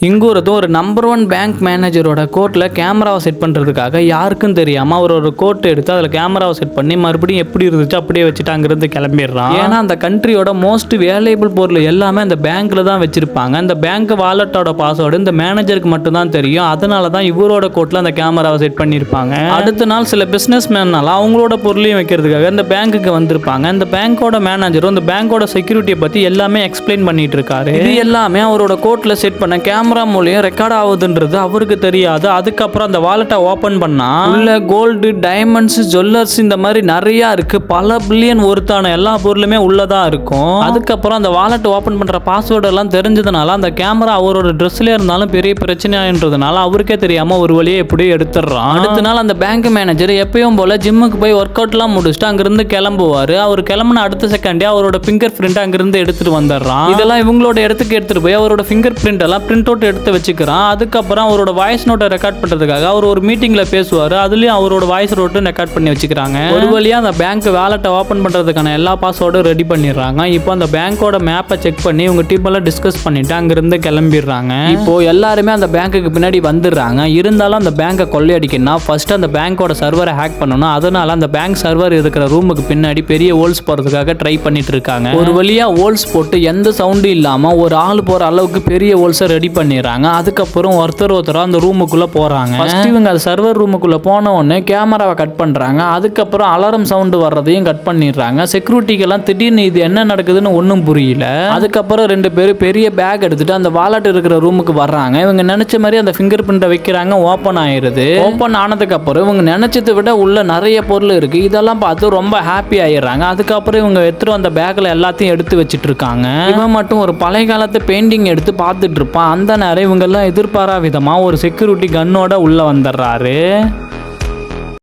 இங்கூரதும் ஒரு number 1 bank மேனேஜரோட கோர்ட்டில் கேமராவை செட் பண்ணுறதுக்காக யாருக்கும் தெரியாமல் அவர் ஒரு கோர்ட் எடுத்து அதில் கேமராவை செட் பண்ணி மறுபடியும் எப்படி இருந்துச்சு அப்படியே வச்சுட்டு அங்கிருந்து கிளம்பிடுறான். ஏன்னா அந்த கண்ட்ரியோட மோஸ்ட் வேல்யூபிள் பொருள் எல்லாமே அந்த பேங்க்ல தான் வச்சிருப்பாங்க. அந்த பேங்க் வாலெட்டோட பாஸ்வேர்டு இந்த மேனேஜருக்கு மட்டும் தான் தெரியும். அதனால தான் இவரோட கோர்ட்டில் அந்த கேமராவை செட் பண்ணியிருப்பாங்க. அடுத்த நாள் சில பிஸ்னஸ் மேனால அவங்களோட பொருளையும் வைக்கிறதுக்காக இந்த பேங்க்குக்கு வந்திருப்பாங்க. இந்த பேங்கோட மேனேஜரும் இந்த பேங்கோட செக்யூரிட்டியை பற்றி எல்லாமே எக்ஸ்பிளைன் பண்ணிட்டு இருக்காரு. இது எல்லாமே அவரோட கோர்ட்டில் செட் பண்ண கேமரா மூலம் ரெக்கார்ட் ஆகுதுன்றது அவருக்கு தெரியாது. அதுக்கப்புறம் அந்த வாலெட்டை ஓபன் பண்ணா உள்ள கோல்டு, டைமண்ட்ஸ், ஜுவல்லர்ஸ் இந்த மாதிரி நிறைய இருக்கு. பல பில்லியன் ஒருத்தான எல்லா பொருளுமே உள்ளதா இருக்கும். அதுக்கப்புறம் அந்த வாலெட் ஓபன் பண்ற பாஸ்வேர்டு எல்லாம் தெரிஞ்சதுனால அந்த கேமரா அவரோட ட்ரெஸ்ல இருந்தாலும் பெரிய பிரச்சனைன்றதுனால அவருக்கே தெரியாம ஒரு வழியை எப்படியும் எடுத்துடுறான். அடுத்த நாள் அந்த பேங்க் மேனேஜர் எப்பயும் போல ஜிம்முக்கு போய் ஒர்க் அவுட் எல்லாம் முடிச்சுட்டு அங்கிருந்து கிளம்புவாரு. அவர் கிளம்புன அடுத்த செகண்டே அவரோட ஃபிங்கர் பிரிண்ட் அங்கிருந்து எடுத்துட்டு வந்துடுறான். இதெல்லாம் இவங்களோட இடத்துக்கு எடுத்துட்டு போய் அவரோட ஃபிங்கர் பிரிண்ட் எல்லாம் பிரிண்ட் அவுட் எடுத்து வச்சுக்கிறான். அதுக்கப்புறம் அவரோட வாய்ஸ் நோட்டை ரெக்கார்ட் பண்றதுக்காக அவர் ஒரு மீட்டிங்ல பேசுவாரு. அதுலயும் அவரோட வாய்ஸ் நோட்டு ரெக்கார்ட் பண்ணி வச்சுக்கிறாங்க. ஒரு வழியா அந்த பேங்க் வாலெட்டை ஓபன் பண்றதுக்கான எல்லா பாஸ்வேர்டும் ரெடி பண்ணிடுறாங்க. இப்போ அந்த பேங்கோட மேப்பை செக் பண்ணி இவங்க டீம் எல்லாம் டிஸ்கஸ் பண்ணிட்டு அங்கிருந்து கிளம்பிடுறாங்க. இப்போ எல்லாருமே அந்த பேங்க்குக்கு பின்னாடி வந்துடுறாங்க. இருந்தாலும் அந்த பேங்கை கொள்ளையடிக்கணும்னா ஃபர்ஸ்ட் அந்த பேங்கோட சர்வரை ஹேக் பண்ணணும். அதனால அந்த பேங்க் சர்வர் இருக்கிற ரூமுக்கு பின்னாடி பெரிய ஹோல்ஸ் போறதுக்காக ட்ரை பண்ணிட்டு இருக்காங்க. ஒரு வழியா ஹோல்ஸ் போட்டு எந்த சவுண்டும் இல்லாம ஒரு ஆள் போற அளவுக்கு பெரிய ஹோல்ஸை ரெடி பண்ணிடுறாங்க. அதுக்கப்புறம் ஒருத்தர் அந்த ரூமுக்குள்ள போறாங்க. ஃபர்ஸ்ட் இவங்க அந்த சர்வர் ரூமுக்குள்ள போன உடனே கேமராவை கட் பண்றாங்க. அதுக்கப்புறம் அலாரம் சவுண்ட் வர்றதையும் கட் பண்ணிடுறாங்க. செக்யூரிட்டிக்கெல்லாம் திடீர்னு இது என்ன நடக்குதுன்னு ஒன்றும் புரியல. அதுக்கப்புறம் 2 பேரும் பெரிய பேக் எடுத்துட்டு அந்த வாலெட் இருக்கிற ரூமுக்கு வர்றாங்க. இவங்க நினைச்ச மாதிரி அந்த ஃபிங்கர் பிரிண்ட்டை வைக்கிறாங்க. ஓப்பன் ஆயிருது. ஓப்பன் ஆனதுக்கு அப்புறம் இவங்க நினைச்சதை விட உள்ள நிறைய பொருள் இருக்கு. இதெல்லாம் பார்த்து ரொம்ப ஹாப்பி ஆயிடுறாங்க. அதுக்கப்புறம் இவங்க எடுத்துட்டு அந்த பேக்ல எல்லாத்தையும் எடுத்து வச்சிட்டு இருக்காங்க. இவன் மட்டும் ஒரு பழைய காலத்து பெயிண்டிங் எடுத்து பார்த்துட்டு இருப்பான். அந்த நேரம் இவங்க எல்லாம் எதிர்பாரா விதமா ஒரு செக்யூரிட்டி கன்னோட உள்ள வந்துடுறாரு.